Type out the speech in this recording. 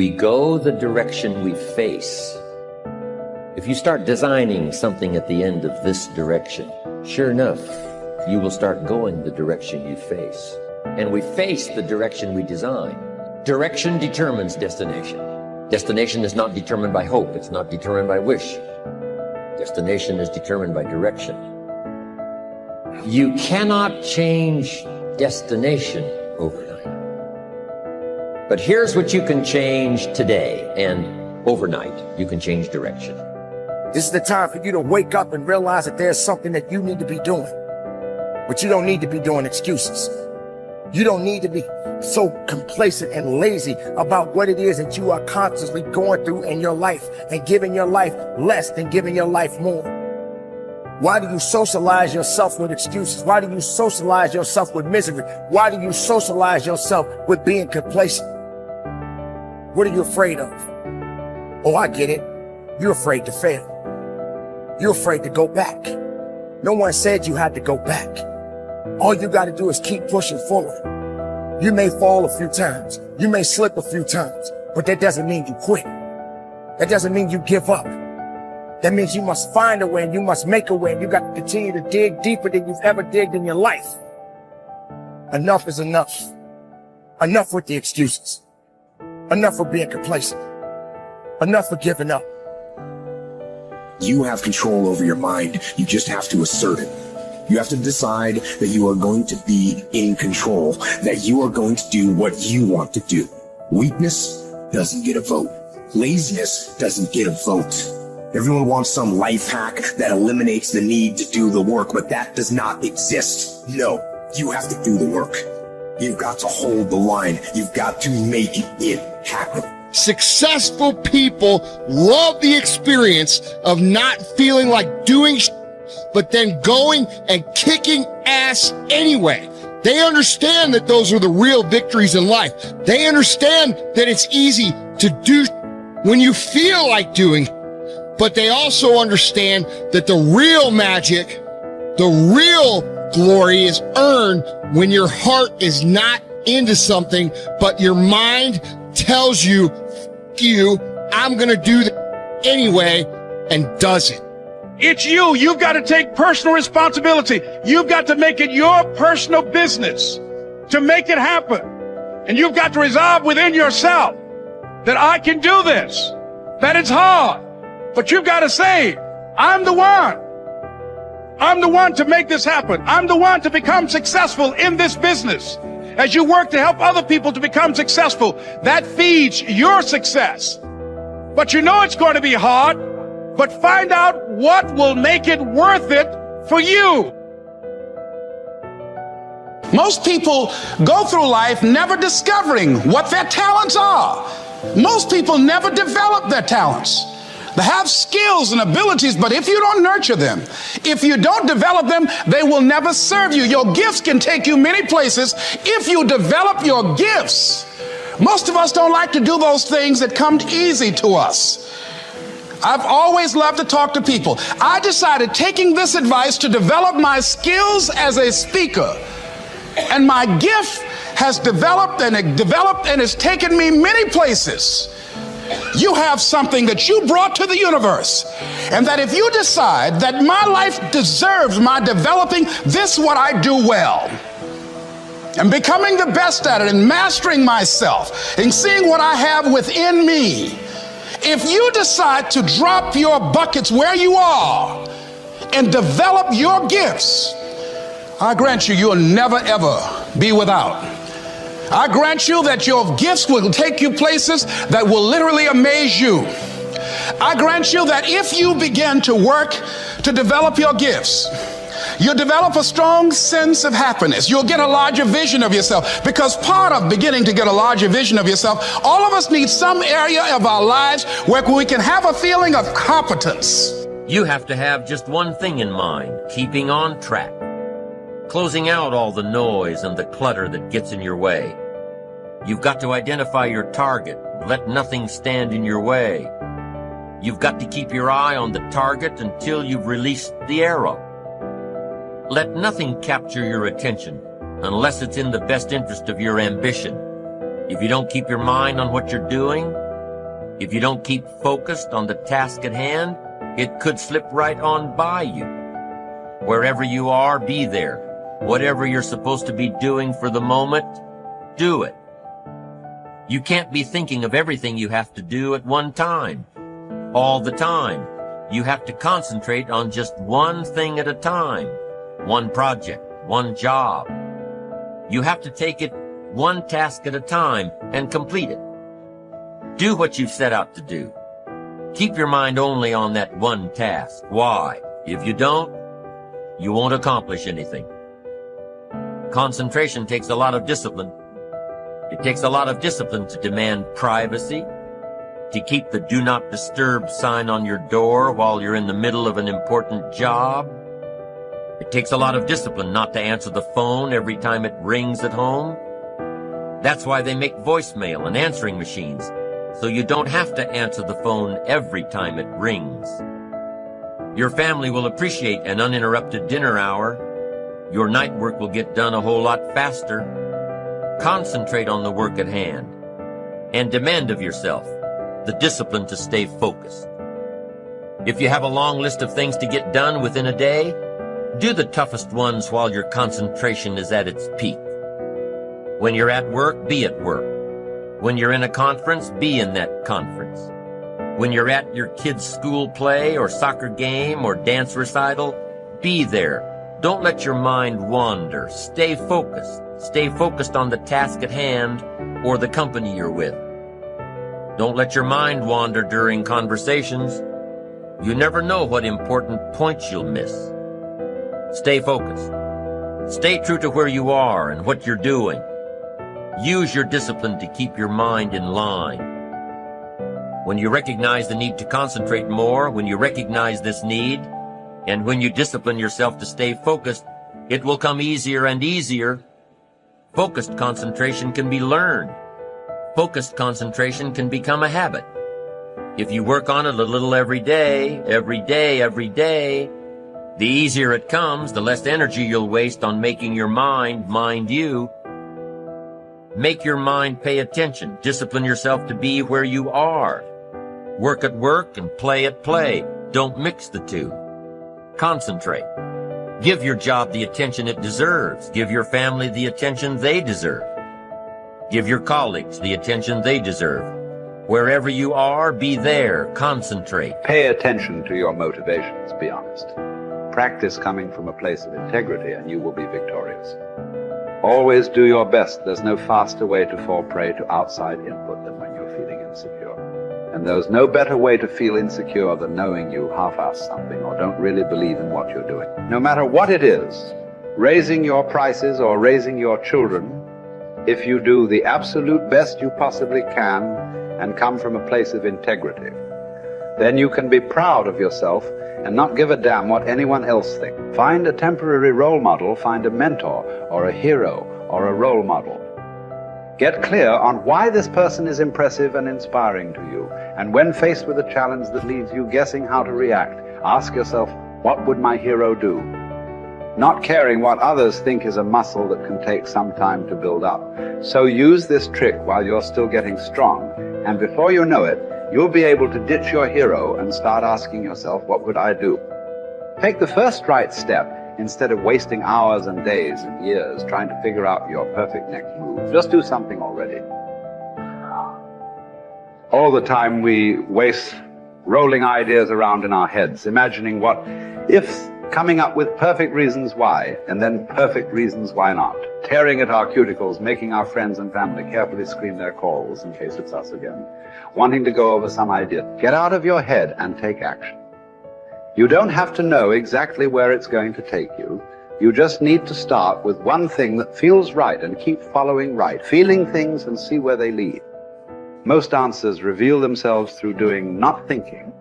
We go the direction we face. If you start designing something at the end of this direction, sure enough, you will start going the direction you face. And we face the direction we design. Direction determines destination. Destination is not determined by hope. It's not determined by wish. Destination is determined by direction. You cannot change destination overnight. But here's what you can change today, and overnight, you can change direction. This is the time for you to wake up and realize that there's something that you need to be doing. But you don't need to be doing excuses. You don't need to be so complacent and lazy about what it is that you are constantly going through in your life and giving your life less than giving your life more. Why do you socialize yourself with excuses? Why do you socialize yourself with misery? Why do you socialize yourself with being complacent? What are you afraid of? Oh, I get it. You're afraid to fail. You're afraid to go back. No one said you had to go back. All you got to do is keep pushing forward. You may fall a few times. You may slip a few times, but that doesn't mean you quit. That doesn't mean you give up. That means you must find a way and you must make a way. And you got to continue to dig deeper than you've ever digged in your life. Enough is enough. Enough with the excuses. Enough for being complacent. Enough for giving up. You have control over your mind. You just have to assert it. You have to decide that you are going to be in control, that you are going to do what you want to do. Weakness doesn't get a vote. Laziness doesn't get a vote. Everyone wants some life hack that eliminates the need to do the work, but that does not exist. No, you have to do the work. You've got to hold the line. You've got to make it happen. Successful people love the experience of not feeling like doing but then going and kicking ass anyway. They understand that those are the real victories in life. They understand that it's easy to do when you feel like doing, but they also understand that the real magic, the real glory is earned when your heart is not into something, but your mind tells you, F you, I'm gonna do that anyway, and does it. It's you. You've got to take personal responsibility. You've got to make it your personal business to make it happen. And you've got to resolve within yourself that I can do this, that it's hard, but you've got to say, I'm the one. I'm the one to make this happen. I'm the one to become successful in this business. As you work to help other people to become successful, that feeds your success. But you know it's going to be hard. But find out what will make it worth it for you. Most people go through life never discovering what their talents are. Most people never develop their talents. They have skills and abilities, but if you don't nurture them, if you don't develop them, they will never serve you. Your gifts can take you many places if you develop your gifts. Most of us don't like to do those things that come easy to us. I've always loved to talk to people. I decided, taking this advice, to develop my skills as a speaker. And my gift has developed and it's taken me many places. You have something that you brought to the universe. And that if you decide that my life deserves my developing this, what I do well, and becoming the best at it and mastering myself and seeing what I have within me, if you decide to drop your buckets where you are and develop your gifts, I grant you, you'll never ever be without. I grant you that your gifts will take you places that will literally amaze you. I grant you that if you begin to work to develop your gifts, you'll develop a strong sense of happiness. You'll get a larger vision of yourself, because part of beginning to get a larger vision of yourself, all of us need some area of our lives where we can have a feeling of competence. You have to have just one thing in mind: keeping on track. Closing out all the noise and the clutter that gets in your way. You've got to identify your target. Let nothing stand in your way. You've got to keep your eye on the target until you've released the arrow. Let nothing capture your attention unless it's in the best interest of your ambition. If you don't keep your mind on what you're doing, If you don't keep focused on the task at hand, it could slip right on by you. Wherever you are, be there. Whatever you're supposed to be doing for the moment, do it. You can't be thinking of everything you have to do at one time, all the time. You have to concentrate on just one thing at a time, one project, one job. You have to take it one task at a time and complete it. Do what you've set out to do. Keep your mind only on that one task. Why? If you don't, you won't accomplish anything. Concentration takes a lot of discipline. It takes a lot of discipline to demand privacy, to keep the do not disturb sign on your door while you're in the middle of an important job. It takes a lot of discipline not to answer the phone every time it rings at home. That's why they make voicemail and answering machines, so you don't have to answer the phone every time it rings. Your family will appreciate an uninterrupted dinner hour. Your night work will get done a whole lot faster. Concentrate on the work at hand and demand of yourself the discipline to stay focused. If you have a long list of things to get done within a day, do the toughest ones while your concentration is at its peak. When you're at work, be at work. When you're in a conference, be in that conference. When you're at your kid's school play or soccer game or dance recital, be there. Don't let your mind wander. Stay focused. Stay focused on the task at hand or the company you're with. Don't let your mind wander during conversations. You never know what important points you'll miss. Stay focused. Stay true to where you are and what you're doing. Use your discipline to keep your mind in line. When you recognize the need to concentrate more, when you recognize this need, and when you discipline yourself to stay focused, it will come easier and easier. Focused concentration can be learned. Focused concentration can become a habit. If you work on it a little every day, the easier it comes, the less energy you'll waste on making your mind you. Make your mind pay attention. Discipline yourself to be where you are. Work at work and play at play. Don't mix the two. Concentrate. Give your job the attention it deserves. Give your family the attention they deserve. Give your colleagues the attention they deserve. Wherever you are, be there. Concentrate. Pay attention to your motivations, be honest. Practice coming from a place of integrity and you will be victorious. Always do your best. There's no faster way to fall prey to outside input than when you're feeling insecure. And there's no better way to feel insecure than knowing you half-ass something or don't really believe in what you're doing. No matter what it is, raising your prices or raising your children, if you do the absolute best you possibly can and come from a place of integrity, then you can be proud of yourself and not give a damn what anyone else thinks. Find a temporary role model, find a mentor or a hero or a role model. Get clear on why this person is impressive and inspiring to you. And when faced with a challenge that leaves you guessing how to react, ask yourself, what would my hero do? Not caring what others think is a muscle that can take some time to build up. So use this trick while you're still getting strong, and before you know it, you'll be able to ditch your hero and start asking yourself, what would I do? Take the first right step instead of wasting hours and days and years trying to figure out your perfect next move. Just do something already. All the time we waste rolling ideas around in our heads, imagining what if, coming up with perfect reasons why, and then perfect reasons why not. Tearing at our cuticles, making our friends and family carefully screen their calls in case it's us again. Wanting to go over some idea. Get out of your head and take action. You don't have to know exactly where it's going to take you. You just need to start with one thing that feels right and keep following right, feeling things and see where they lead. Most answers reveal themselves through doing, not thinking.